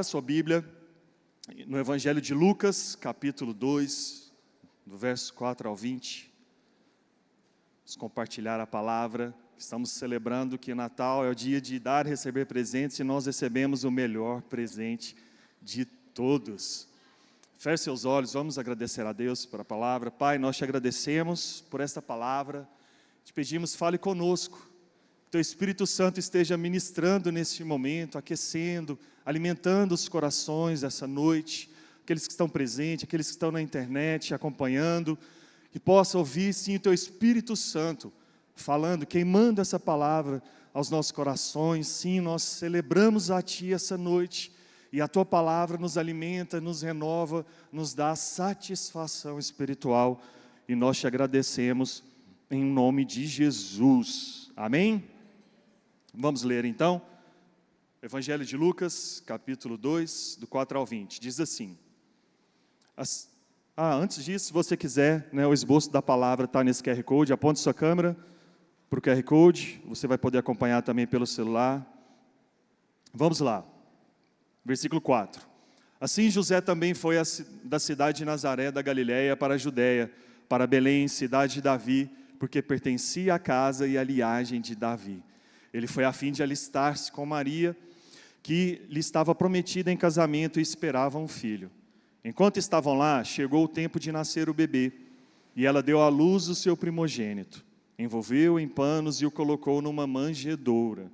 abra sua Bíblia no Evangelho de Lucas, capítulo 2, do verso 4 ao 20. Vamos compartilhar a palavra. Estamos celebrando que Natal é o dia de dar e receber presentes, e nós recebemos o melhor presente de todos. Feche seus olhos, vamos agradecer a Deus por a palavra. Pai, nós te agradecemos por esta palavra. Te pedimos, fale conosco. Que Teu Espírito Santo esteja ministrando neste momento, aquecendo, alimentando os corações essa noite. Aqueles que estão presentes, aqueles que estão na internet, acompanhando. Que possa ouvir, sim, o Teu Espírito Santo falando, queimando essa palavra aos nossos corações. Sim, nós celebramos a Ti essa noite. E a Tua palavra nos alimenta, nos renova, nos dá satisfação espiritual. E nós te agradecemos em nome de Jesus. Amém? Vamos ler então. Evangelho de Lucas, capítulo 2, do 4 ao 20. Diz assim. Antes disso, se você quiser, o esboço da palavra está nesse QR Code. Aponte sua câmera para o QR Code. Você vai poder acompanhar também pelo celular. Vamos lá. Versículo 4. Assim José também foi da cidade de Nazaré da Galileia para a Judéia, para Belém, cidade de Davi, porque pertencia à casa e à linhagem de Davi. Ele foi a fim de alistar-se com Maria, que lhe estava prometida em casamento e esperava um filho. Enquanto estavam lá, chegou o tempo de nascer o bebê, e ela deu à luz o seu primogênito. Envolveu em panos e o colocou numa manjedoura,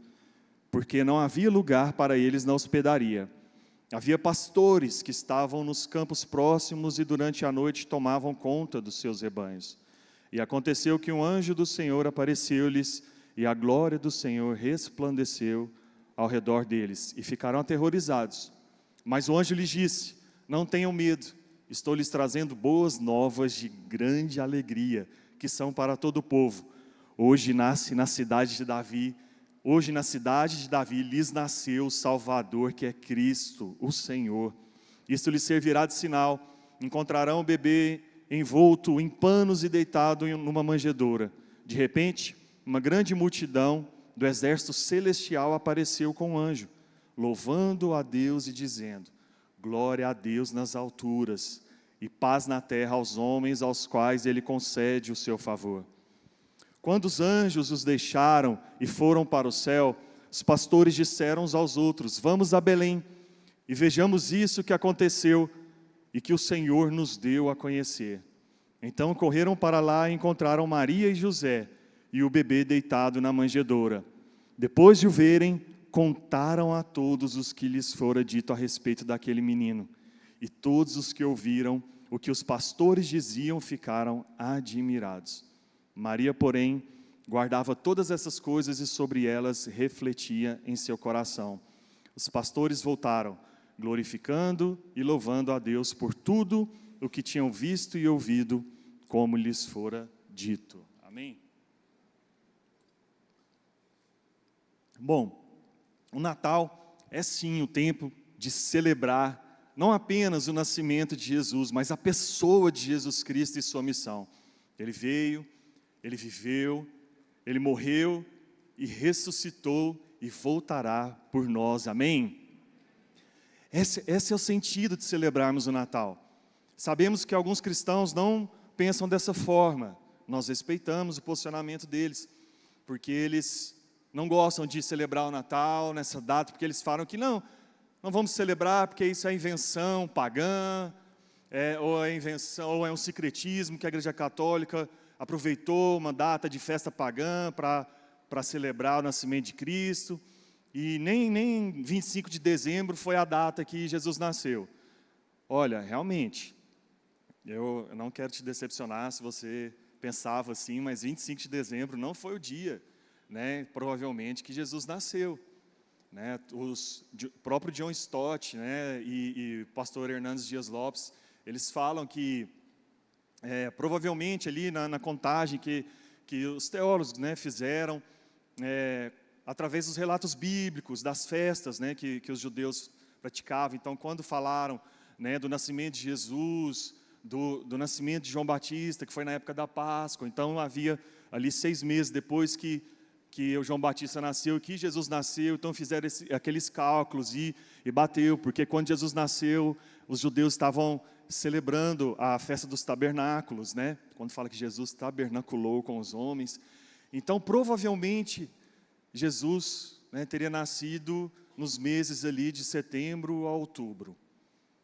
porque não havia lugar para eles na hospedaria. Havia pastores que estavam nos campos próximos e durante a noite tomavam conta dos seus rebanhos. E aconteceu que um anjo do Senhor apareceu-lhes, e a glória do Senhor resplandeceu ao redor deles, e ficaram aterrorizados. Mas o anjo lhes disse: não tenham medo, estou lhes trazendo boas novas de grande alegria, que são para todo o povo. Hoje nasce na cidade de Davi, lhes nasceu o Salvador, que é Cristo, o Senhor. Isto lhes servirá de sinal: encontrarão o bebê envolto em panos e deitado numa manjedoura. De repente, uma grande multidão do exército celestial apareceu com o anjo, louvando a Deus e dizendo: glória a Deus nas alturas, e paz na terra aos homens aos quais Ele concede o seu favor. Quando os anjos os deixaram e foram para o céu, os pastores disseram uns aos outros: vamos a Belém e vejamos isso que aconteceu e que o Senhor nos deu a conhecer. Então correram para lá e encontraram Maria e José e o bebê deitado na manjedoura. Depois de o verem, contaram a todos os que lhes fora dito a respeito daquele menino. E todos os que ouviram o que os pastores diziam ficaram admirados. Maria, porém, guardava todas essas coisas e sobre elas refletia em seu coração. Os pastores voltaram, glorificando e louvando a Deus por tudo o que tinham visto e ouvido, como lhes fora dito. Amém? Bom, o Natal é sim o tempo de celebrar não apenas o nascimento de Jesus, mas a pessoa de Jesus Cristo e sua missão. Ele veio, Ele viveu, Ele morreu e ressuscitou e voltará por nós. Amém? Esse é o sentido de celebrarmos o Natal. Sabemos que alguns cristãos não pensam dessa forma. Nós respeitamos o posicionamento deles, porque eles não gostam de celebrar o Natal nessa data, porque eles falam que não vamos celebrar porque isso é invenção pagã, ou é um sincretismo que a Igreja Católica aproveitou uma data de festa pagã para celebrar o nascimento de Cristo, e nem 25 de dezembro foi a data que Jesus nasceu. Olha, realmente, eu não quero te decepcionar se você pensava assim, mas 25 de dezembro não foi o dia, provavelmente, que Jesus nasceu. O próprio John Stott, e o pastor Hernandes Dias Lopes, eles falam que provavelmente ali na contagem que os teólogos fizeram, através dos relatos bíblicos, das festas que os judeus praticavam. Então, quando falaram do nascimento de Jesus, do nascimento de João Batista, que foi na época da Páscoa, então havia ali 6 meses depois que que o João Batista nasceu, que Jesus nasceu, então fizeram aqueles cálculos e bateu, porque quando Jesus nasceu, os judeus estavam celebrando a festa dos tabernáculos, né? Quando fala que Jesus tabernaculou com os homens. Então, provavelmente, Jesus, né, teria nascido nos meses ali de setembro a outubro.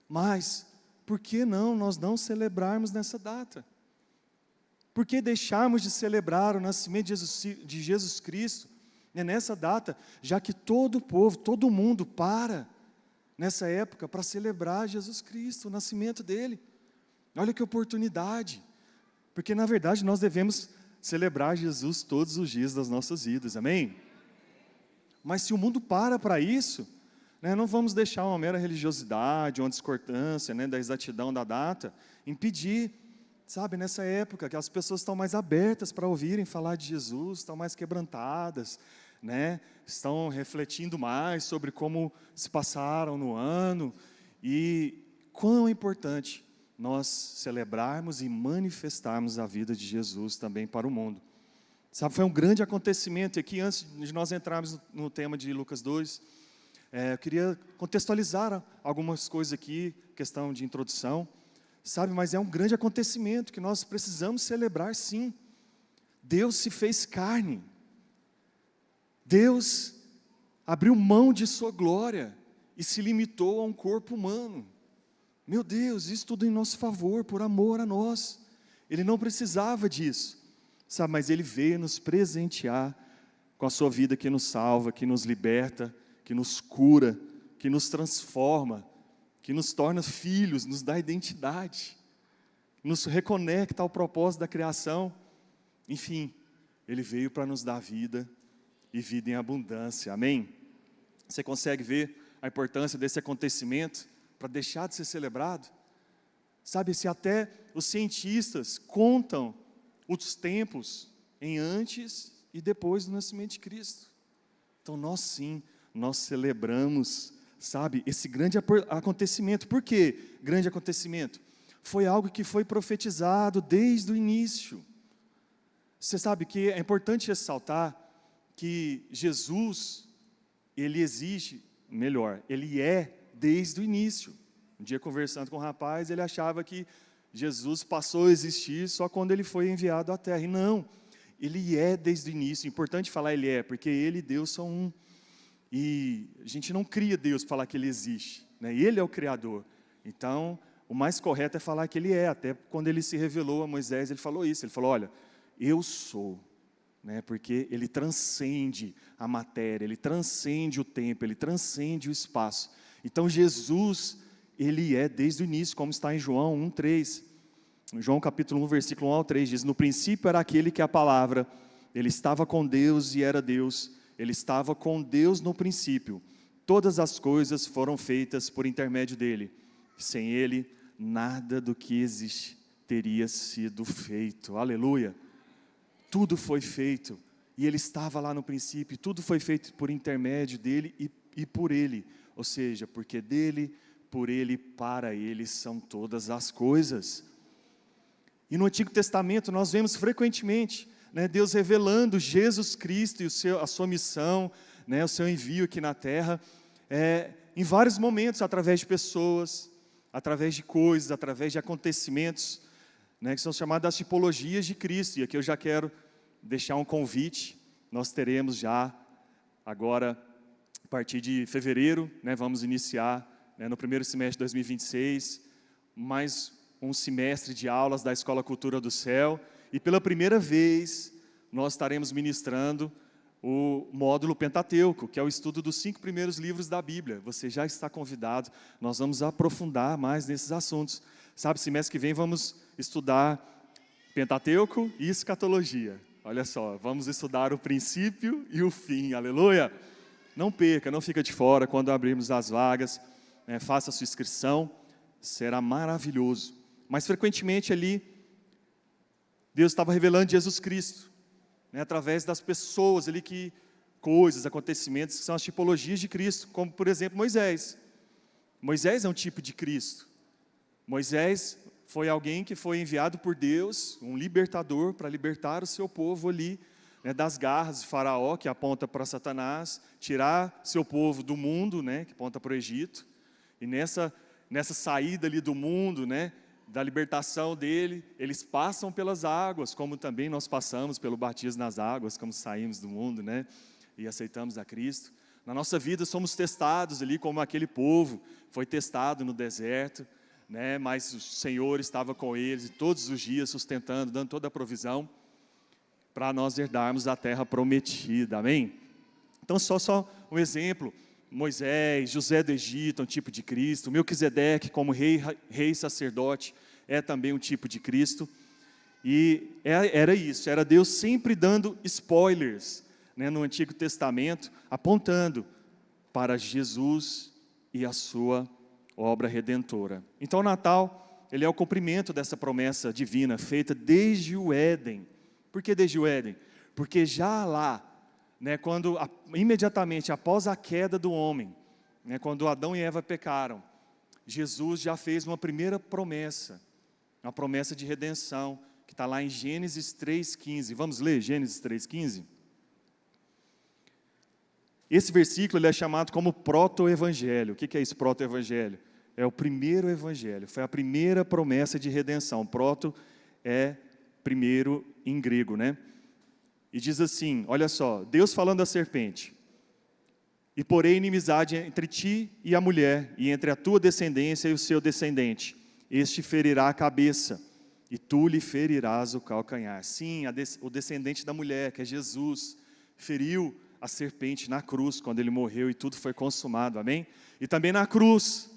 Mas, por que nós não celebrarmos nessa data? Por que deixarmos de celebrar o nascimento de Jesus Cristo, né, nessa data, já que todo o povo, todo mundo para nessa época para celebrar Jesus Cristo, o nascimento dele? Olha que oportunidade, porque na verdade nós devemos celebrar Jesus todos os dias das nossas vidas, amém? Mas se o mundo para isso, né, não vamos deixar uma mera religiosidade, uma discordância, né, da exatidão da data, impedir, sabe, nessa época, que as pessoas estão mais abertas para ouvirem falar de Jesus, estão mais quebrantadas, né, estão refletindo mais sobre como se passaram no ano, e quão é importante nós celebrarmos e manifestarmos a vida de Jesus também para o mundo. Sabe, foi um grande acontecimento, e aqui antes de nós entrarmos no tema de Lucas 2, eu queria contextualizar algumas coisas aqui, questão de introdução, sabe, mas é um grande acontecimento que nós precisamos celebrar, sim. Deus se fez carne, Deus abriu mão de sua glória e se limitou a um corpo humano. Meu Deus, isso tudo em nosso favor, por amor a nós. Ele não precisava disso, sabe, mas Ele veio nos presentear com a sua vida que nos salva, que nos liberta, que nos cura, que nos transforma, que nos torna filhos, nos dá identidade, nos reconecta ao propósito da criação. Enfim, Ele veio para nos dar vida e vida em abundância, amém? Você consegue ver a importância desse acontecimento para deixar de ser celebrado? Sabe, se até os cientistas contam os tempos em antes e depois do nascimento de Cristo. Então nós sim, nós celebramos, sabe, esse grande acontecimento. Por que grande acontecimento? Foi algo que foi profetizado desde o início. Você sabe que é importante ressaltar que Jesus, Ele existe, melhor, Ele é desde o início. Um dia conversando com um rapaz, ele achava que Jesus passou a existir só quando Ele foi enviado à Terra. E não, Ele é desde o início. Importante falar Ele é, porque Ele e Deus são um. E a gente não cria Deus para falar que Ele existe, né? Ele é o Criador. Então, o mais correto é falar que Ele é. Até quando Ele se revelou a Moisés, Ele falou isso. Ele falou, olha, eu sou, né? Porque Ele transcende a matéria, Ele transcende o tempo, Ele transcende o espaço. Então, Jesus, Ele é desde o início, como está em João 1:3. João capítulo 1, versículo 1 ao 3, diz, no princípio era aquele que é a palavra, Ele estava com Deus e era Deus. Ele estava com Deus no princípio. Todas as coisas foram feitas por intermédio dele. Sem ele, nada do que existe teria sido feito. Aleluia! Tudo foi feito. E ele estava lá no princípio. Tudo foi feito por intermédio dele e por ele. Ou seja, porque dele, por ele, para ele são todas as coisas. E no Antigo Testamento nós vemos frequentemente, né, Deus revelando Jesus Cristo e a sua missão, né, o seu envio aqui na terra, em vários momentos, através de pessoas, através de coisas, através de acontecimentos, né, que são chamadas as tipologias de Cristo. E aqui eu já quero deixar um convite. Nós teremos já, agora, a partir de fevereiro, né, vamos iniciar, né, no primeiro semestre de 2026, mais um semestre de aulas da Escola Cultura do Céu. E pela primeira vez, nós estaremos ministrando o módulo Pentateuco, que é o estudo dos 5 primeiros livros da Bíblia. Você já está convidado, nós vamos aprofundar mais nesses assuntos. Sabe, semestre que vem vamos estudar Pentateuco e escatologia. Olha só, vamos estudar o princípio e o fim, aleluia! Não perca, não fica de fora quando abrirmos as vagas, né, faça a sua inscrição, será maravilhoso. Mas frequentemente ali, Deus estava revelando Jesus Cristo, né, através das pessoas ali, coisas, acontecimentos que são as tipologias de Cristo, como por exemplo Moisés. Moisés é um tipo de Cristo. Moisés foi alguém que foi enviado por Deus, um libertador, para libertar o seu povo ali, né, das garras de Faraó, que aponta para Satanás, tirar seu povo do mundo, né, que aponta para o Egito. E nessa saída ali do mundo, né, da libertação dele, eles passam pelas águas, como também nós passamos pelo batismo nas águas, como saímos do mundo, né, e aceitamos a Cristo. Na nossa vida somos testados ali como aquele povo foi testado no deserto, né, mas o Senhor estava com eles todos os dias sustentando, dando toda a provisão para nós herdarmos a terra prometida, amém? Então só um exemplo, Moisés, José do Egito, um tipo de Cristo, Melquisedeque como rei sacerdote, é também um tipo de Cristo, e era isso, era Deus sempre dando spoilers, né, no Antigo Testamento, apontando para Jesus e a sua obra redentora. Então o Natal, ele é o cumprimento dessa promessa divina, feita desde o Éden. Por que desde o Éden? Porque já lá, né, imediatamente após a queda do homem, né, quando Adão e Eva pecaram, Jesus já fez uma primeira promessa, uma promessa de redenção, que está lá em Gênesis 3,15. Vamos ler Gênesis 3,15? Esse versículo ele é chamado como proto-evangelho. O que é esse proto-evangelho? É o primeiro evangelho, foi a primeira promessa de redenção. Proto é primeiro em grego, né? E diz assim, olha só, Deus falando à serpente: e porém inimizade entre ti e a mulher, e entre a tua descendência e o seu descendente. Este ferirá a cabeça, e tu lhe ferirás o calcanhar. Sim, o descendente da mulher, que é Jesus, feriu a serpente na cruz, quando ele morreu e tudo foi consumado, amém? E também na cruz,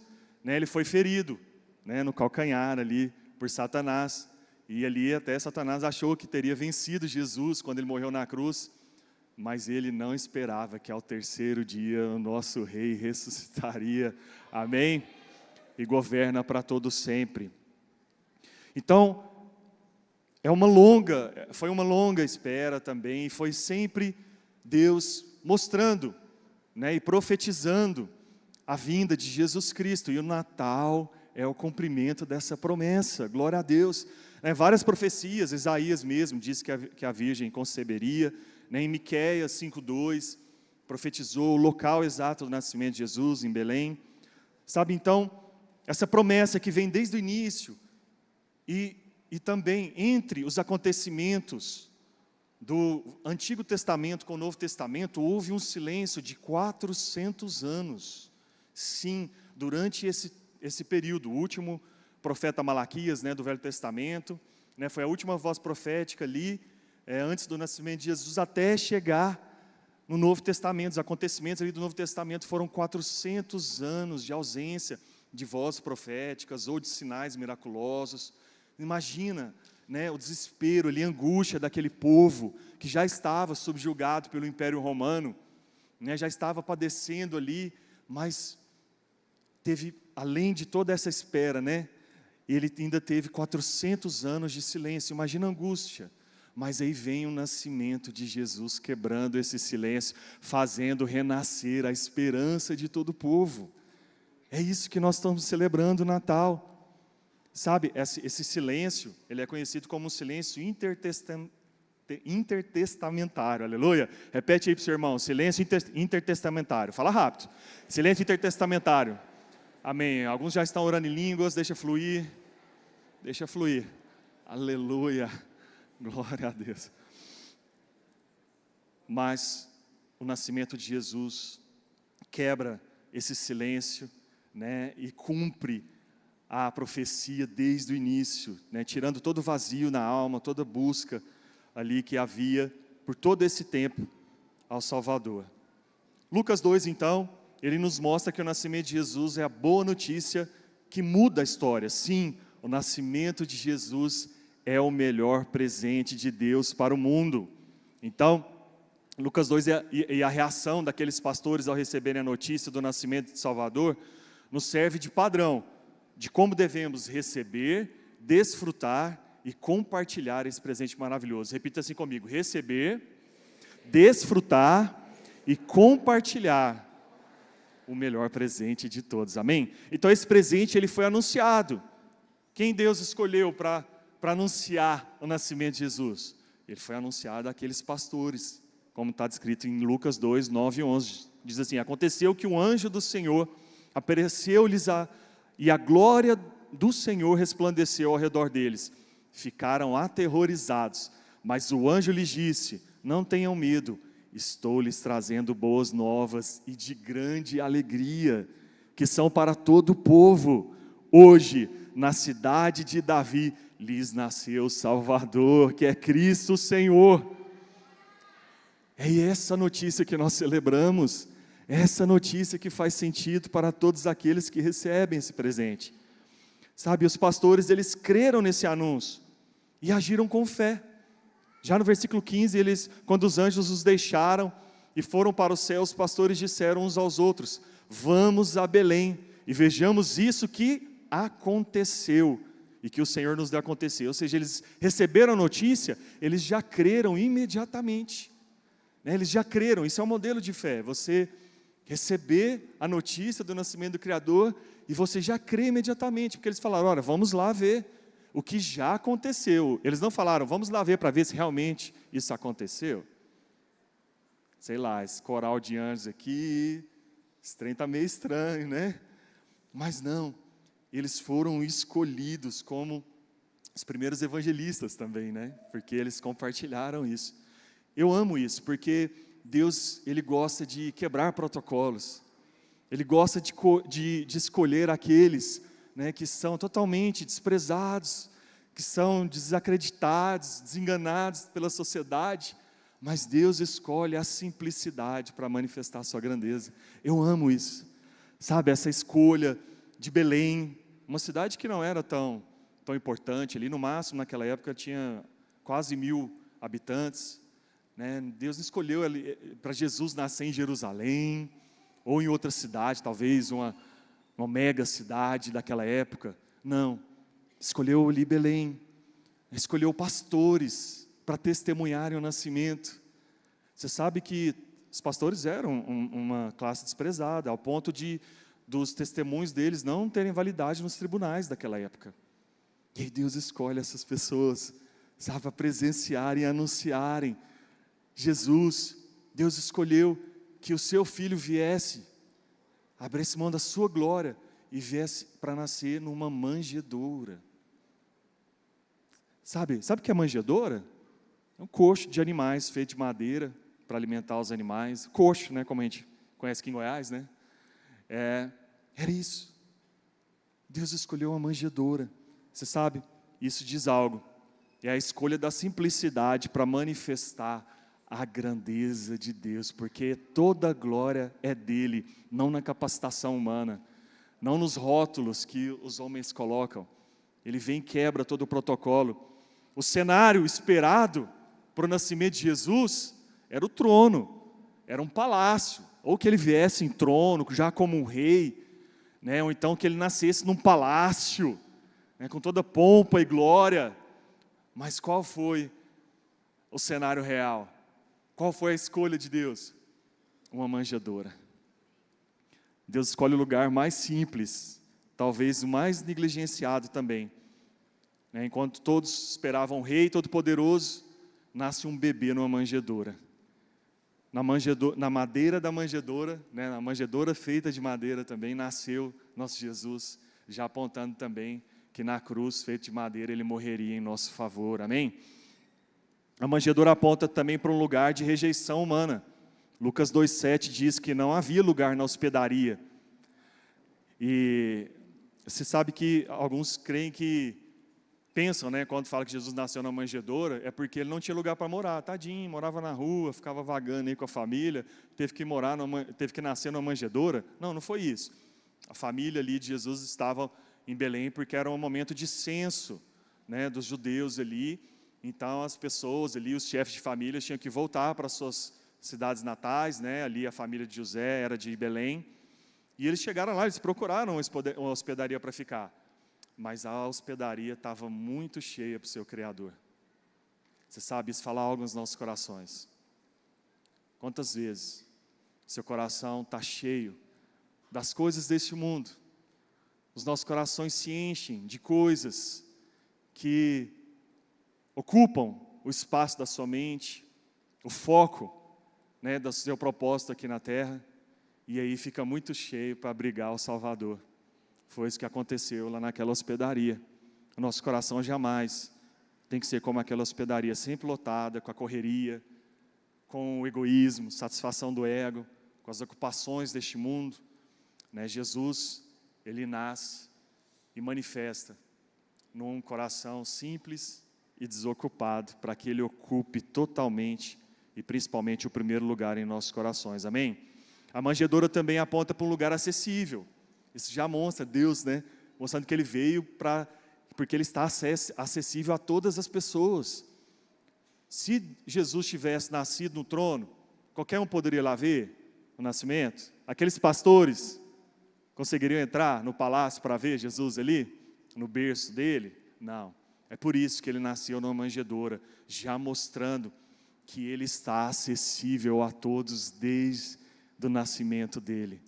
né, ele foi ferido, né, no calcanhar ali, por Satanás, e ali até Satanás achou que teria vencido Jesus, quando ele morreu na cruz, mas ele não esperava que ao terceiro dia o nosso rei ressuscitaria, amém? E governa para todo sempre. Então, foi uma longa espera também, e foi sempre Deus mostrando, né, e profetizando a vinda de Jesus Cristo, e o Natal é o cumprimento dessa promessa, glória a Deus. Várias profecias, Isaías mesmo diz que a virgem conceberia, né, em Miqueias 5,2, profetizou o local exato do nascimento de Jesus, em Belém. Sabe, então, essa promessa que vem desde o início, e também entre os acontecimentos do Antigo Testamento com o Novo Testamento, houve um silêncio de 400 anos. Sim, durante esse período, o último profeta Malaquias, né, do Velho Testamento, né, foi a última voz profética ali, antes do nascimento de Jesus, até chegar no Novo Testamento. Os acontecimentos ali do Novo Testamento foram 400 anos de ausência de vozes proféticas ou de sinais miraculosos. Imagina, né, o desespero ali, a angústia daquele povo que já estava subjugado pelo Império Romano, né, já estava padecendo ali, mas teve, além de toda essa espera, né, ele ainda teve 400 anos de silêncio. Imagina a angústia. Mas aí vem o nascimento de Jesus, quebrando esse silêncio, fazendo renascer a esperança de todo o povo. É isso que nós estamos celebrando o Natal. Sabe, esse silêncio, ele é conhecido como um silêncio intertestamentário, aleluia. Repete aí para o seu irmão, silêncio intertestamentário. Fala rápido. Silêncio intertestamentário. Amém. Alguns já estão orando em línguas, deixa fluir. Deixa fluir. Aleluia. Glória a Deus. Mas o nascimento de Jesus quebra esse silêncio, né, e cumpre a profecia desde o início, né, tirando todo o vazio na alma, toda busca ali que havia por todo esse tempo ao Salvador. Lucas 2, então, ele nos mostra que o nascimento de Jesus é a boa notícia que muda a história. Sim, o nascimento de Jesus é o melhor presente de Deus para o mundo. Então, Lucas 2 e a reação daqueles pastores ao receberem a notícia do nascimento de Salvador nos serve de padrão de como devemos receber, desfrutar e compartilhar esse presente maravilhoso. Repita assim comigo: receber, desfrutar e compartilhar o melhor presente de todos, amém? Então esse presente ele foi anunciado. Quem Deus escolheu para anunciar o nascimento de Jesus? Ele foi anunciado àqueles pastores, como está descrito em Lucas 2, 9 e 11. Diz assim: aconteceu que um anjo do Senhor apareceu-lhes e a glória do Senhor resplandeceu ao redor deles. Ficaram aterrorizados, mas o anjo lhes disse: não tenham medo, estou lhes trazendo boas novas e de grande alegria, que são para todo o povo. Hoje, na cidade de Davi, lhes nasceu o Salvador, que é Cristo o Senhor. É essa notícia que nós celebramos, essa notícia que faz sentido para todos aqueles que recebem esse presente. Sabe, os pastores, eles creram nesse anúncio e agiram com fé. Já no versículo 15, quando os anjos os deixaram e foram para o céu, os pastores disseram uns aos outros: vamos a Belém e vejamos isso que aconteceu e que o Senhor nos deu a acontecer. Ou seja, eles receberam a notícia, eles já creram imediatamente. Eles já creram, isso é um modelo de fé, você receber a notícia do nascimento do Criador e você já crê imediatamente, porque eles falaram: olha, vamos lá ver o que já aconteceu. Eles não falaram: vamos lá ver para ver se realmente isso aconteceu. Sei lá, esse coral de anjos aqui, esse trem está meio estranho, né? Mas não, eles foram escolhidos como os primeiros evangelistas também, né? Porque eles compartilharam isso. Eu amo isso, porque Deus, Ele gosta de quebrar protocolos. Ele gosta de escolher aqueles, né, que são totalmente desprezados, que são desacreditados, desenganados pela sociedade, mas Deus escolhe a simplicidade para manifestar a sua grandeza. Eu amo isso. Sabe, essa escolha de Belém, uma cidade que não era tão importante, ali no máximo naquela época tinha quase 1000 habitantes, né? Deus escolheu para Jesus nascer em Jerusalém, ou em outra cidade, talvez uma mega cidade daquela época. Não, escolheu ali Belém, escolheu pastores para testemunharem o nascimento. Você sabe que os pastores eram uma classe desprezada, ao ponto dos testemunhos deles não terem validade nos tribunais daquela época. E aí Deus escolhe essas pessoas, sabe, para presenciarem e anunciarem Jesus. Deus escolheu que o seu filho viesse, abrisse mão da sua glória e viesse para nascer numa manjedoura. Sabe o que é manjedoura? É um coxo de animais feito de madeira para alimentar os animais. Coxo, né, como a gente conhece aqui em Goiás, né? Era isso. Deus escolheu uma manjedoura. Você sabe, isso diz algo. É a escolha da simplicidade para manifestar a grandeza de Deus, porque toda a glória é dele, não na capacitação humana, não nos rótulos que os homens colocam. Ele vem e quebra todo o protocolo. O cenário esperado para o nascimento de Jesus era o trono, era um palácio, ou que ele viesse em trono, já como um rei, né? Ou então que ele nascesse num palácio, né? Com toda pompa e glória. Mas qual foi o cenário real? Qual foi a escolha de Deus? Uma manjedoura. Deus escolhe o lugar mais simples, talvez o mais negligenciado também, né? Enquanto todos esperavam um rei todo-poderoso, nasce um bebê numa manjedoura. Na madeira da manjedoura, né? Na manjedoura feita de madeira também, nasceu nosso Jesus, já apontando também que na cruz feita de madeira ele morreria em nosso favor, amém? A manjedoura aponta também para um lugar de rejeição humana. Lucas 2,7 diz que não havia lugar na hospedaria. E você sabe que alguns pensam, né, quando fala que Jesus nasceu na manjedoura, é porque ele não tinha lugar para morar. Tadinho, morava na rua, ficava vagando aí com a família, teve que nascer numa manjedoura. Não foi isso. A família ali de Jesus estava em Belém porque era um momento de censo, né, dos judeus ali. Então as pessoas ali, os chefes de família, tinham que voltar para suas cidades natais, né? Ali a família de José era de Belém. E eles chegaram lá, eles procuraram uma hospedaria para ficar. Mas a hospedaria estava muito cheia para o seu Criador. Você sabe, isso fala algo nos nossos corações. Quantas vezes seu coração está cheio das coisas deste mundo? Os nossos corações se enchem de coisas que ocupam o espaço da sua mente, o foco, né, do seu propósito aqui na terra, e aí fica muito cheio para abrigar o Salvador. Foi isso que aconteceu lá naquela hospedaria. O nosso coração jamais tem que ser como aquela hospedaria, sempre lotada, com a correria, com o egoísmo, satisfação do ego, com as ocupações deste mundo, né? Jesus, Ele nasce e manifesta num coração simples e desocupado, para que Ele ocupe totalmente e principalmente o primeiro lugar em nossos corações, amém? A manjedoura também aponta para um lugar acessível. Isso já mostra Deus, né? Mostrando que Ele veio porque Ele está acessível a todas as pessoas. Se Jesus tivesse nascido no trono, qualquer um poderia lá ver o nascimento? Aqueles pastores conseguiriam entrar no palácio para ver Jesus ali, no berço dele? Não. É por isso que Ele nasceu numa manjedoura, já mostrando que Ele está acessível a todos desde o nascimento dele.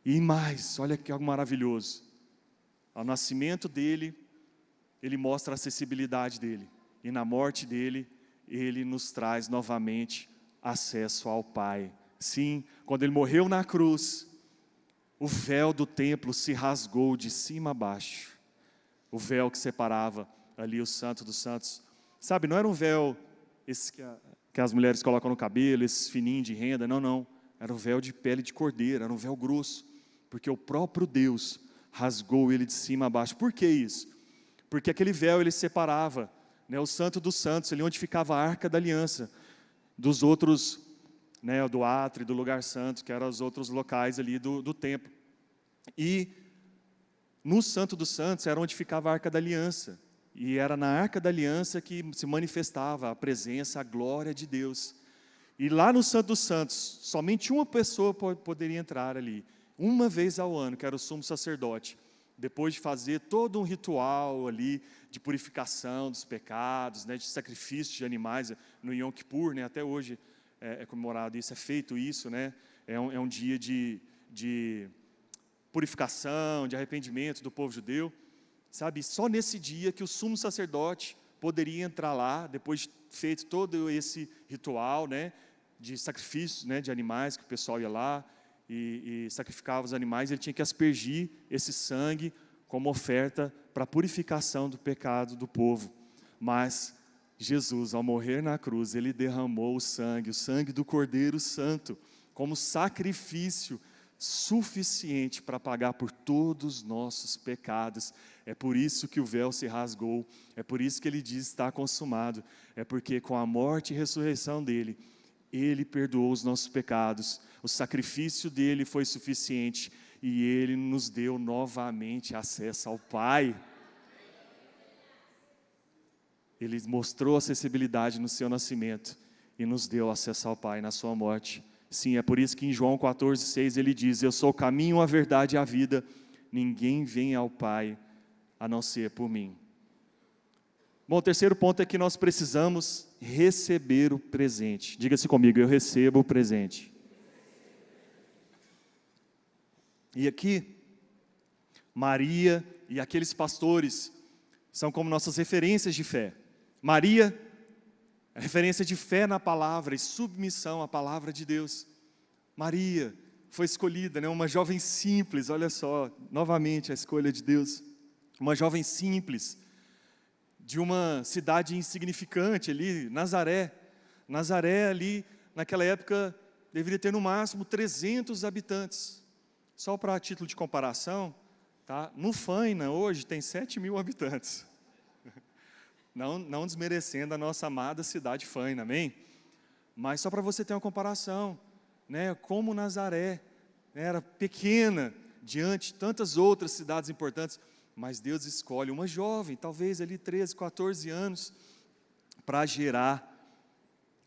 E mais, olha que algo maravilhoso. Ao nascimento dele, Ele mostra a acessibilidade dele. E na morte dele, Ele nos traz novamente acesso ao Pai. Sim, quando Ele morreu na cruz, o véu do templo se rasgou de cima a baixo. O véu que separava ali o Santo dos Santos. Sabe, não era um véu esse que as mulheres colocam no cabelo, esse fininho de renda, não. Era um véu de pele de cordeiro, era um véu grosso. Porque o próprio Deus rasgou ele de cima a baixo. Por que isso? Porque aquele véu ele separava, né, o Santo dos Santos, ali onde ficava a Arca da Aliança, dos outros, né, do átrio, do lugar santo, que eram os outros locais ali do templo. E no Santo dos Santos era onde ficava a Arca da Aliança. E era na Arca da Aliança que se manifestava a presença, a glória de Deus. E lá no Santo dos Santos, somente uma pessoa poderia entrar ali, uma vez ao ano, que era o sumo sacerdote, depois de fazer todo um ritual ali, de purificação dos pecados, né, de sacrifício de animais, no Yom Kippur, né, até hoje é comemorado isso, é feito isso, né, é um dia de purificação, de arrependimento do povo judeu, sabe, só nesse dia que o sumo sacerdote poderia entrar lá, depois de feito todo esse ritual, né, de sacrifício, né, de animais, que o pessoal ia lá, e sacrificava os animais, ele tinha que aspergir esse sangue como oferta para a purificação do pecado do povo. Mas Jesus, ao morrer na cruz, Ele derramou o sangue do Cordeiro Santo, como sacrifício suficiente para pagar por todos os nossos pecados. É por isso que o véu se rasgou, é por isso que Ele diz está consumado, é porque com a morte e ressurreição dEle, Ele perdoou os nossos pecados, o sacrifício dEle foi suficiente e Ele nos deu novamente acesso ao Pai. Ele mostrou acessibilidade no seu nascimento e nos deu acesso ao Pai na sua morte. Sim, é por isso que em João 14,6 ele diz: eu sou o caminho, a verdade e a vida, ninguém vem ao Pai a não ser por mim. Bom, o terceiro ponto é que nós precisamos receber o presente. Diga-se comigo, eu recebo o presente. E aqui, Maria e aqueles pastores são como nossas referências de fé. Maria, a referência de fé na palavra e submissão à palavra de Deus. Maria foi escolhida, né, uma jovem simples, olha só, novamente a escolha de Deus. Uma jovem simples, de uma cidade insignificante ali, Nazaré. Nazaré ali, naquela época, deveria ter no máximo 300 habitantes. Só para título de comparação, tá? No Faina, hoje, tem 7.000 habitantes. Não desmerecendo a nossa amada cidade Faina, amém? Mas só para você ter uma comparação, né? Como Nazaré, né, era pequena, diante de tantas outras cidades importantes, mas Deus escolhe uma jovem, talvez ali 13, 14 anos, para gerar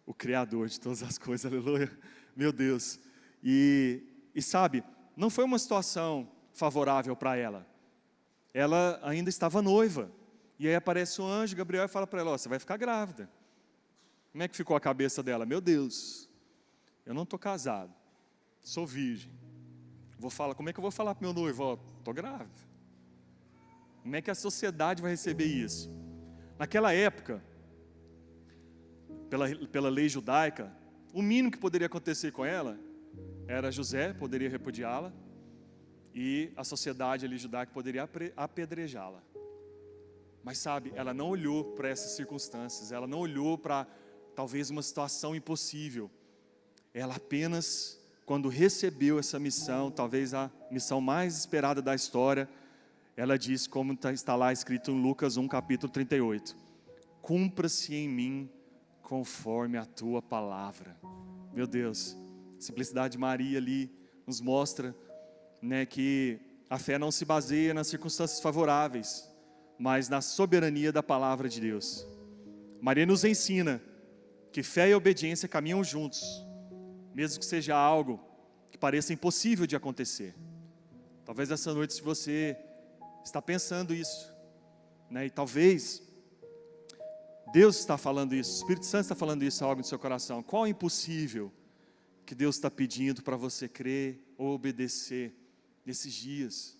o Criador de todas as coisas, aleluia, meu Deus. E sabe, não foi uma situação favorável para ela. Ela ainda estava noiva. E aí aparece o anjo, Gabriel, e fala para ela: ó, você vai ficar grávida. Como é que ficou a cabeça dela? Meu Deus, eu não estou casado, sou virgem. Como é que eu vou falar para o meu noivo? Ó, estou grávida. Como é que a sociedade vai receber isso? Naquela época, pela lei judaica, o mínimo que poderia acontecer com ela era José poderia repudiá-la e a sociedade ali judaica poderia apedrejá-la. Mas sabe, ela não olhou para essas circunstâncias, ela não olhou para talvez uma situação impossível. Ela apenas, quando recebeu essa missão, talvez a missão mais esperada da história, ela disse, como está lá escrito em Lucas 1, capítulo 38, cumpra-se em mim conforme a tua palavra. Meu Deus, a simplicidade de Maria ali nos mostra, né, que a fé não se baseia nas circunstâncias favoráveis, mas na soberania da palavra de Deus. Maria nos ensina que fé e obediência caminham juntos, mesmo que seja algo que pareça impossível de acontecer. Talvez essa noite, se você está pensando isso, né, e talvez Deus está falando isso, o Espírito Santo está falando isso, algo no seu coração. Qual é o impossível que Deus está pedindo para você crer ou obedecer nesses dias?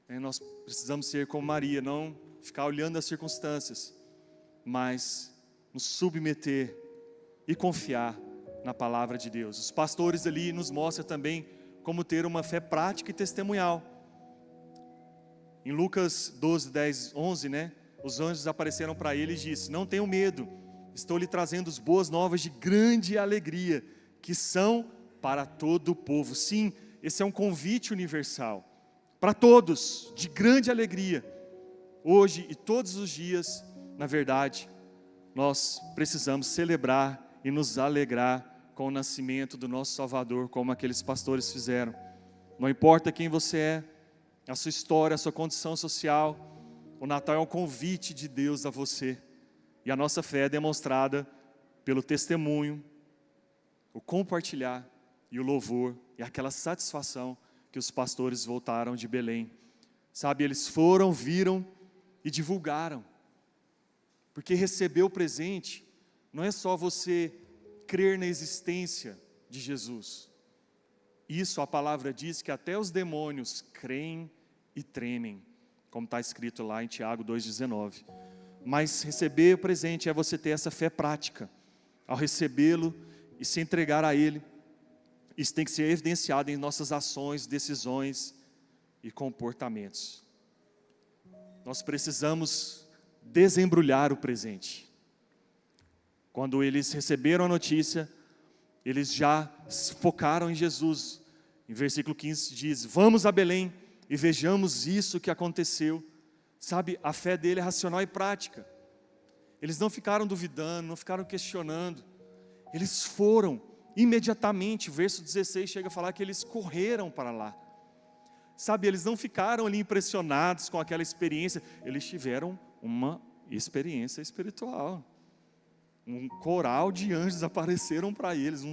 Nós precisamos ser como Maria, não ficar olhando as circunstâncias, mas nos submeter e confiar na palavra de Deus. Os pastores ali nos mostram também como ter uma fé prática e testemunhal. Em Lucas 12, 10, 11, né? Os anjos apareceram para ele e disse: não tenham medo, estou lhe trazendo as boas novas de grande alegria, que são para todo o povo. Sim, esse é um convite universal, para todos, de grande alegria. Hoje e todos os dias, na verdade, nós precisamos celebrar e nos alegrar com o nascimento do nosso Salvador, como aqueles pastores fizeram. Não importa quem você é, a sua história, a sua condição social, o Natal é um convite de Deus a você. E a nossa fé é demonstrada pelo testemunho, o compartilhar e o louvor e aquela satisfação que os pastores voltaram de Belém. Sabe, eles foram, viram e divulgaram. Porque receber o presente não é só você crer na existência de Jesus. Isso a palavra diz que até os demônios creem e tremem, como está escrito lá em Tiago 2,19. Mas receber o presente é você ter essa fé prática. Ao recebê-lo e se entregar a Ele, isso tem que ser evidenciado em nossas ações, decisões e comportamentos. Nós precisamos desembrulhar o presente. Quando eles receberam a notícia, eles já focaram em Jesus. Em versículo 15 diz: vamos a Belém e vejamos isso que aconteceu. Sabe, a fé dele é racional e prática. Eles não ficaram duvidando, não ficaram questionando. Eles foram imediatamente. O verso 16 chega a falar que eles correram para lá. Sabe, eles não ficaram ali impressionados com aquela experiência. Eles tiveram uma experiência espiritual. Um coral de anjos apareceram para eles,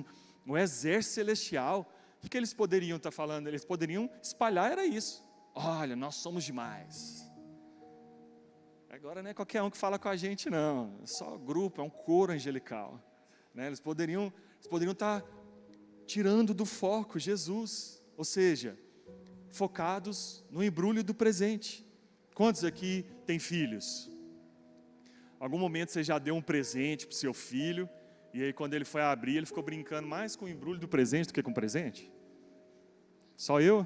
um exército celestial. O que eles poderiam estar falando? Eles poderiam espalhar, era isso. Olha, nós somos demais. Agora não é qualquer um que fala com a gente, não. É só grupo, é um coro angelical. Né? Eles poderiam estar tirando do foco Jesus. Ou seja, focados no embrulho do presente. Quantos aqui têm filhos? Algum momento você já deu um presente para o seu filho, e aí quando ele foi abrir, ele ficou brincando mais com o embrulho do presente do que com o presente? Só eu?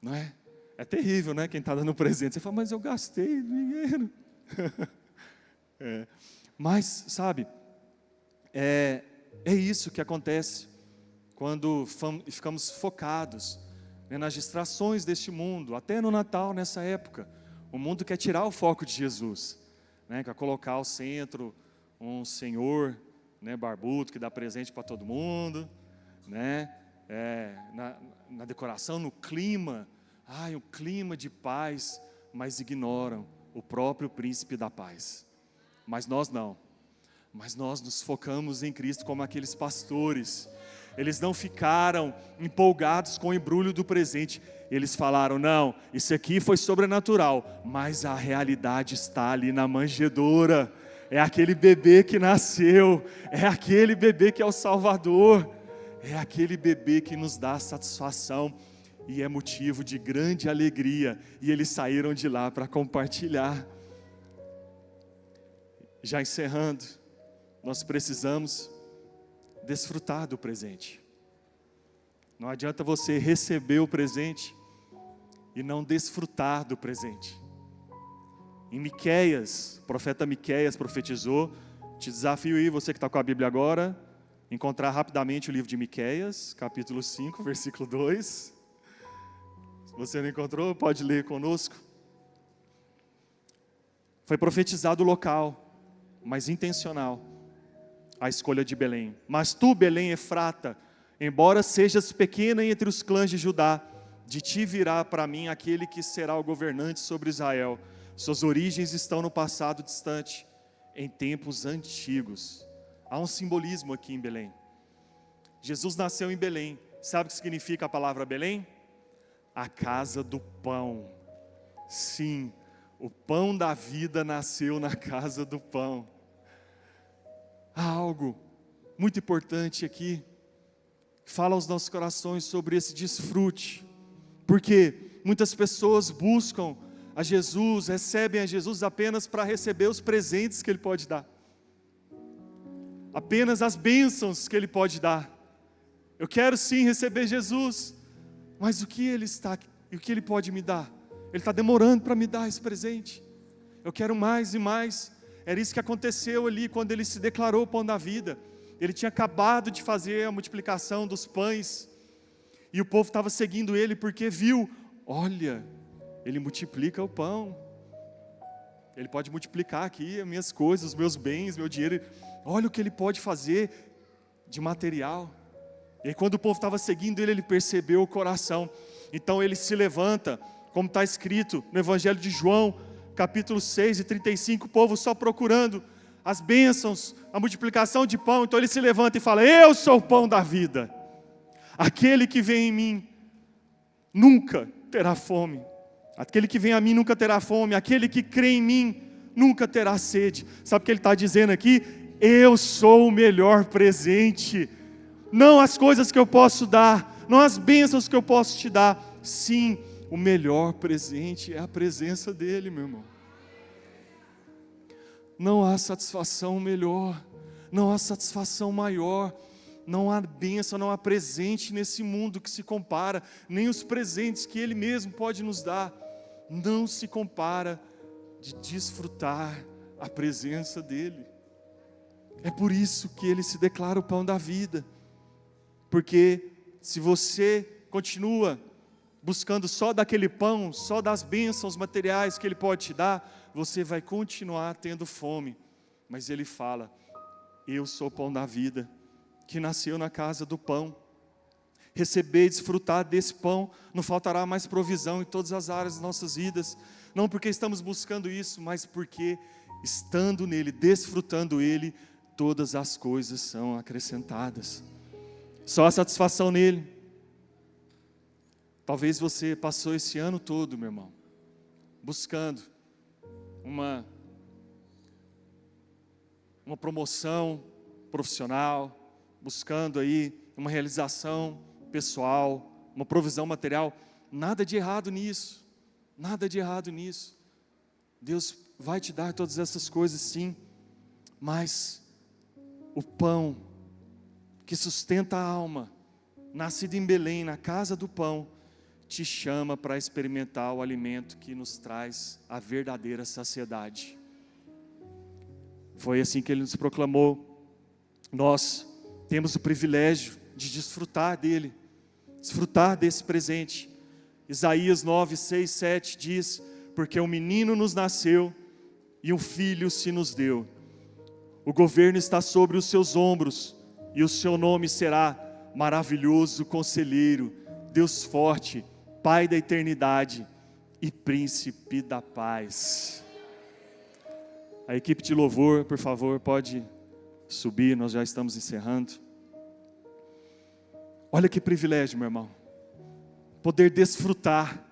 Não é? É terrível, né? Quem está dando presente, você fala, mas eu gastei dinheiro. Mas, sabe, é isso que acontece quando ficamos focados, né, nas distrações deste mundo. Até no Natal, nessa época, o mundo quer tirar o foco de Jesus, né, quer colocar ao centro um senhor, né, barbudo, que dá presente para todo mundo, né, na decoração, no clima, um clima de paz, mas ignoram o próprio príncipe da paz. Mas nós não, mas nós nos focamos em Cristo como aqueles pastores. Eles não ficaram empolgados com o embrulho do presente. Eles falaram, não, isso aqui foi sobrenatural, mas a realidade está ali na manjedoura. É aquele bebê que nasceu, é aquele bebê que é o Salvador, é aquele bebê que nos dá satisfação e é motivo de grande alegria. E eles saíram de lá para compartilhar. Já encerrando, nós precisamos desfrutar do presente. Não adianta você receber o presente e não desfrutar do presente. Em Miqueias, o profeta Miqueias profetizou, te desafio aí, você que está com a Bíblia agora, encontrar rapidamente o livro de Miqueias, capítulo 5, versículo 2. Se você não encontrou, pode ler conosco. Foi profetizado o local, mas intencional, a escolha de Belém. Mas tu, Belém Efrata, embora sejas pequena entre os clãs de Judá, de ti virá para mim aquele que será o governante sobre Israel. Suas origens estão no passado distante, em tempos antigos. Há um simbolismo aqui em Belém. Jesus nasceu em Belém. Sabe o que significa a palavra Belém? A casa do pão. Sim, o pão da vida nasceu na casa do pão. Há algo muito importante aqui, que fala aos nossos corações sobre esse desfrute. Porque muitas pessoas buscam a Jesus, recebem a Jesus apenas para receber os presentes que Ele pode dar. Apenas as bênçãos que Ele pode dar. Eu quero sim receber Jesus, mas o que Ele pode me dar? Ele está demorando para me dar esse presente. Eu quero mais e mais. Era isso que aconteceu ali quando Ele se declarou o pão da vida. Ele tinha acabado de fazer a multiplicação dos pães, e o povo estava seguindo Ele porque viu, olha, Ele multiplica o pão. Ele pode multiplicar aqui as minhas coisas, os meus bens, meu dinheiro. Olha o que Ele pode fazer de material. E aí quando o povo estava seguindo Ele, Ele percebeu o coração. Então Ele se levanta, como está escrito no Evangelho de João, capítulo 6 e 35, o povo só procurando as bênçãos, a multiplicação de pão. Então Ele se levanta e fala, eu sou o pão da vida. Aquele que vem em mim nunca terá fome. Aquele que vem a mim nunca terá fome. Aquele que crê em mim nunca terá sede. Sabe o que Ele está dizendo aqui? Eu sou o melhor presente. Não as coisas que eu posso dar, não as bênçãos que eu posso te dar. Sim, o melhor presente é a presença dEle, meu irmão. Não há satisfação melhor, não há satisfação maior, não há bênção, não há presente nesse mundo que se compara, nem os presentes que Ele mesmo pode nos dar, não se compara de desfrutar a presença dEle. É por isso que Ele se declara o pão da vida, porque se você continua buscando só daquele pão, só das bênçãos materiais que Ele pode te dar, você vai continuar tendo fome. Mas Ele fala, eu sou o pão da vida, que nasceu na casa do pão. Receber e desfrutar desse pão, não faltará mais provisão em todas as áreas das nossas vidas. Não porque estamos buscando isso, mas porque estando nele, desfrutando Ele, todas as coisas são acrescentadas. Só a satisfação nele. Talvez você passou esse ano todo, meu irmão, buscando uma promoção profissional, buscando aí uma realização pessoal, uma provisão material. Nada de errado nisso, nada de errado nisso. Deus vai te dar todas essas coisas sim, mas o pão que sustenta a alma, nascido em Belém, na casa do pão, te chama para experimentar o alimento que nos traz a verdadeira saciedade. Foi assim que Ele nos proclamou. Nós temos o privilégio de desfrutar dele, desfrutar desse presente. Isaías 9, 6, 7 diz, porque um menino nos nasceu e um filho se nos deu. O governo está sobre os seus ombros e o seu nome será Maravilhoso Conselheiro, Deus Forte, Pai da Eternidade e Príncipe da Paz. A equipe de louvor, por favor, pode subir, nós já estamos encerrando. Olha que privilégio, meu irmão, poder desfrutar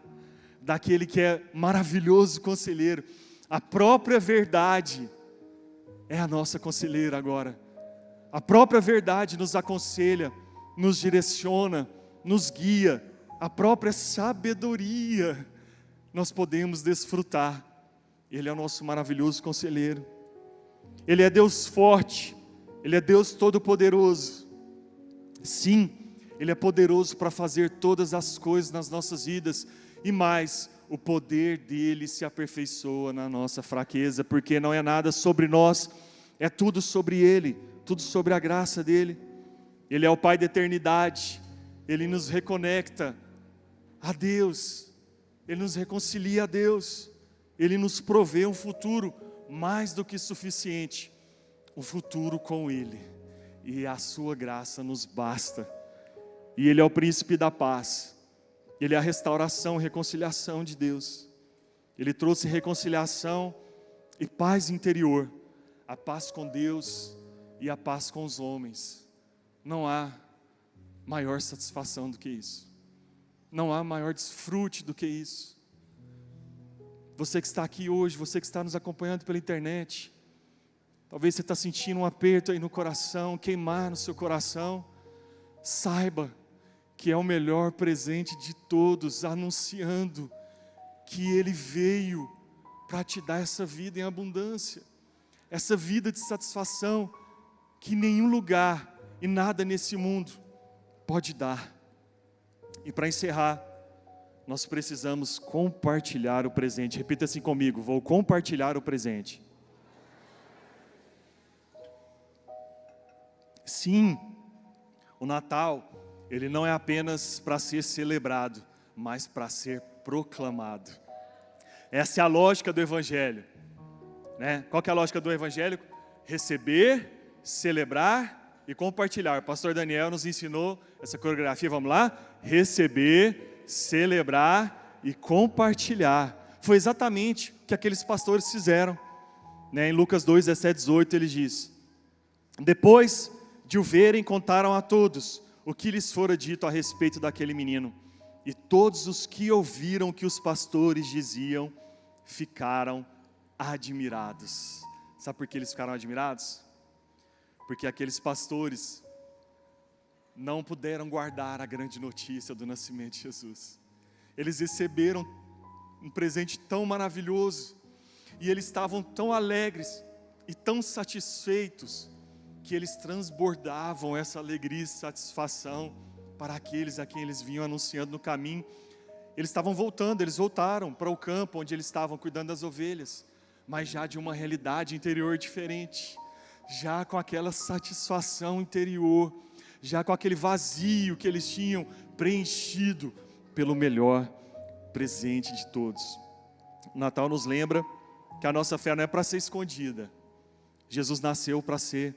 daquele que é maravilhoso conselheiro. A própria verdade é a nossa conselheira agora. A própria verdade nos aconselha, nos direciona, nos guia. A própria sabedoria nós podemos desfrutar. Ele é o nosso maravilhoso conselheiro. Ele é Deus forte, Ele é Deus todo-poderoso. Sim, Ele é poderoso para fazer todas as coisas nas nossas vidas, e mais, o poder dEle se aperfeiçoa na nossa fraqueza, porque não é nada sobre nós, é tudo sobre Ele, tudo sobre a graça dEle. Ele é o Pai da eternidade, Ele nos reconecta a Deus, Ele nos reconcilia a Deus, Ele nos provê um futuro mais do que suficiente, o futuro com Ele, e a sua graça nos basta. E Ele é o príncipe da paz, Ele é a restauração, reconciliação de Deus. Ele trouxe reconciliação e paz interior, a paz com Deus e a paz com os homens. Não há maior satisfação do que isso, não há maior desfrute do que isso. Você que está aqui hoje, você que está nos acompanhando pela internet, talvez você está sentindo um aperto aí no coração, queimar no seu coração. Saiba que é o melhor presente de todos, anunciando que Ele veio para te dar essa vida em abundância, essa vida de satisfação que nenhum lugar e nada nesse mundo pode dar. E para encerrar, nós precisamos compartilhar o presente. Repita assim comigo: vou compartilhar o presente. Sim, o Natal, ele não é apenas para ser celebrado, mas para ser proclamado. Essa é a lógica do Evangelho, né? Qual que é a lógica do Evangelho? Receber, celebrar e compartilhar. O pastor Daniel nos ensinou essa coreografia, vamos lá? Receber, celebrar e compartilhar. Foi exatamente o que aqueles pastores fizeram, né? Em Lucas 2, 17, 18 ele diz: depois de o verem, contaram a todos o que lhes fora dito a respeito daquele menino. E todos os que ouviram o que os pastores diziam, ficaram admirados. Sabe por que eles ficaram admirados? Porque aqueles pastores não puderam guardar a grande notícia do nascimento de Jesus. Eles receberam um presente tão maravilhoso, e eles estavam tão alegres e tão satisfeitos, que eles transbordavam essa alegria e satisfação para aqueles a quem eles vinham anunciando no caminho. Eles estavam voltando, eles voltaram para o campo onde eles estavam cuidando das ovelhas, mas já de uma realidade interior diferente, já com aquela satisfação interior, já com aquele vazio que eles tinham preenchido pelo melhor presente de todos. O Natal nos lembra que a nossa fé não é para ser escondida. Jesus nasceu para ser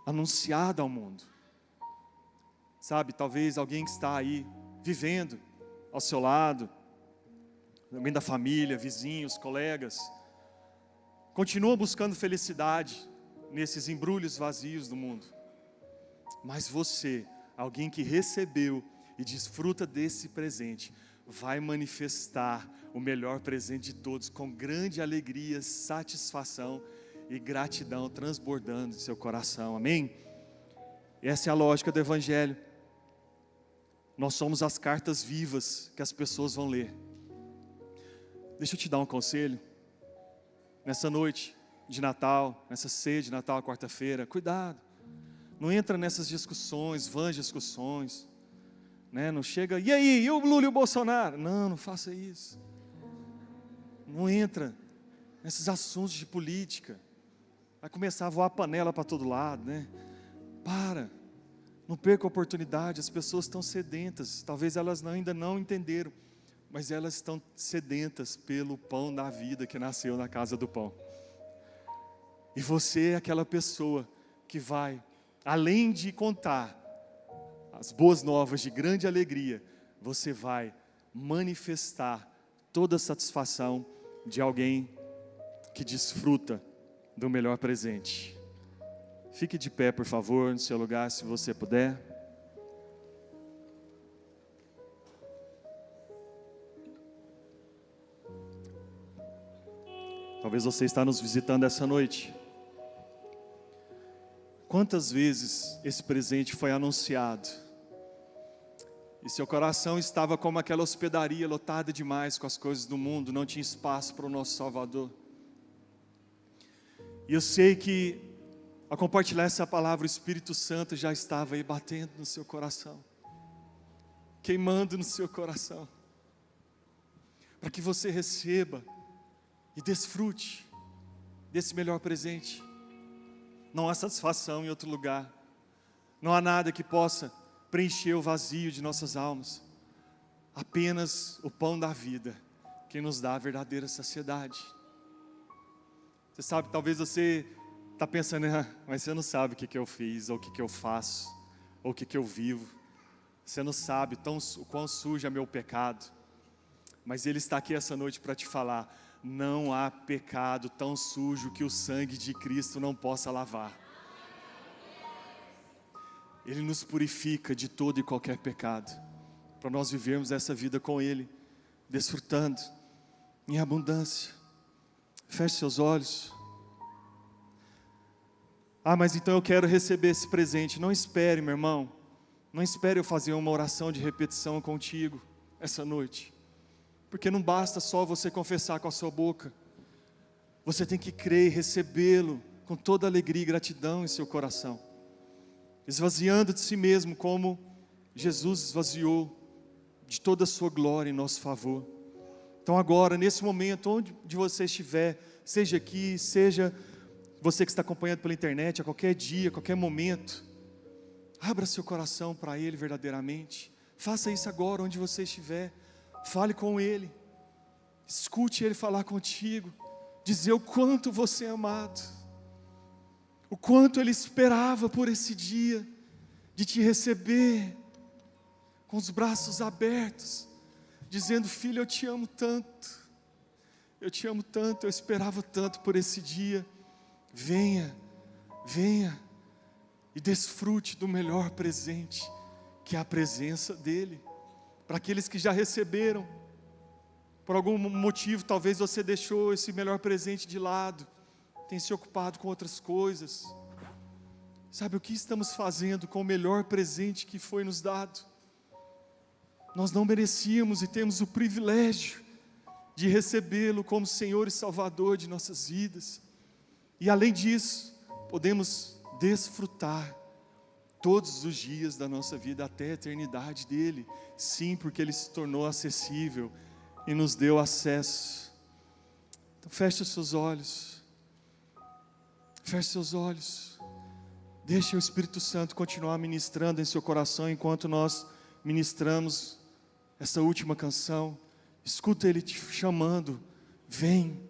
anunciado ao mundo. Sabe, talvez alguém que está aí vivendo ao seu lado, também da família, vizinhos, colegas, continua buscando felicidade nesses embrulhos vazios do mundo. Mas você, alguém que recebeu e desfruta desse presente, vai manifestar o melhor presente de todos, com grande alegria, satisfação e gratidão transbordando de seu coração, amém? Essa é a lógica do Evangelho. Nós somos as cartas vivas que as pessoas vão ler. Deixa eu te dar um conselho. Nessa noite de Natal, nessa ceia de Natal, quarta-feira, cuidado. Não entra nessas discussões, vãs discussões, né? Não chega, e aí, e o Lula e o Bolsonaro? Não, não faça isso. Não entra nesses assuntos de política. Vai começar a voar panela para todo lado, né? Não perca a oportunidade. As pessoas estão sedentas, talvez elas ainda não entenderam, mas elas estão sedentas pelo pão da vida que nasceu na casa do pão. E você é aquela pessoa que vai, além de contar as boas novas de grande alegria, você vai manifestar toda a satisfação de alguém que desfruta do melhor presente. Fique de pé, por favor, no seu lugar, se você puder. Talvez você está nos visitando essa noite. Quantas vezes esse presente foi anunciado e seu coração estava como aquela hospedaria lotada demais com as coisas do mundo, não tinha espaço para o nosso Salvador. E eu sei que, ao compartilhar essa palavra, o Espírito Santo já estava aí batendo no seu coração, queimando no seu coração, para que você receba e desfrute desse melhor presente. Não há satisfação em outro lugar, não há nada que possa preencher o vazio de nossas almas, apenas o pão da vida, que nos dá a verdadeira saciedade. Você sabe, talvez você está pensando, mas você não sabe o que eu fiz, ou o que eu faço, ou o que eu vivo. Você não sabe o quão sujo é meu pecado. Mas Ele está aqui essa noite para te falar: não há pecado tão sujo que o sangue de Cristo não possa lavar. Ele nos purifica de todo e qualquer pecado, para nós vivermos essa vida com Ele, desfrutando em abundância. Feche seus olhos. Mas então eu quero receber esse presente. Não espere, meu irmão, não espere eu fazer uma oração de repetição contigo essa noite, porque não basta só você confessar com a sua boca. Você tem que crer e recebê-lo com toda alegria e gratidão em seu coração, esvaziando de si mesmo como Jesus esvaziou de toda a sua glória em nosso favor. Então agora, nesse momento, onde você estiver, seja aqui, seja você que está acompanhando pela internet, a qualquer dia, a qualquer momento, abra seu coração para Ele verdadeiramente. Faça isso agora, onde você estiver. Fale com Ele, escute Ele falar contigo, dizer o quanto você é amado, o quanto Ele esperava por esse dia, de te receber, com os braços abertos, dizendo: filho, eu te amo tanto, eu esperava tanto por esse dia. Venha, venha e desfrute do melhor presente, que é a presença dEle. Para aqueles que já receberam, por algum motivo, talvez você deixou esse melhor presente de lado, tem se ocupado com outras coisas. Sabe o que estamos fazendo com o melhor presente que foi nos dado? Nós não merecíamos e temos o privilégio de recebê-lo como Senhor e Salvador de nossas vidas. E além disso, podemos desfrutar todos os dias da nossa vida até a eternidade dEle. Sim, porque Ele se tornou acessível e nos deu acesso. Então feche os seus olhos. Feche seus olhos. Deixe o Espírito Santo continuar ministrando em seu coração enquanto nós ministramos essa última canção. Escuta Ele te chamando: vem,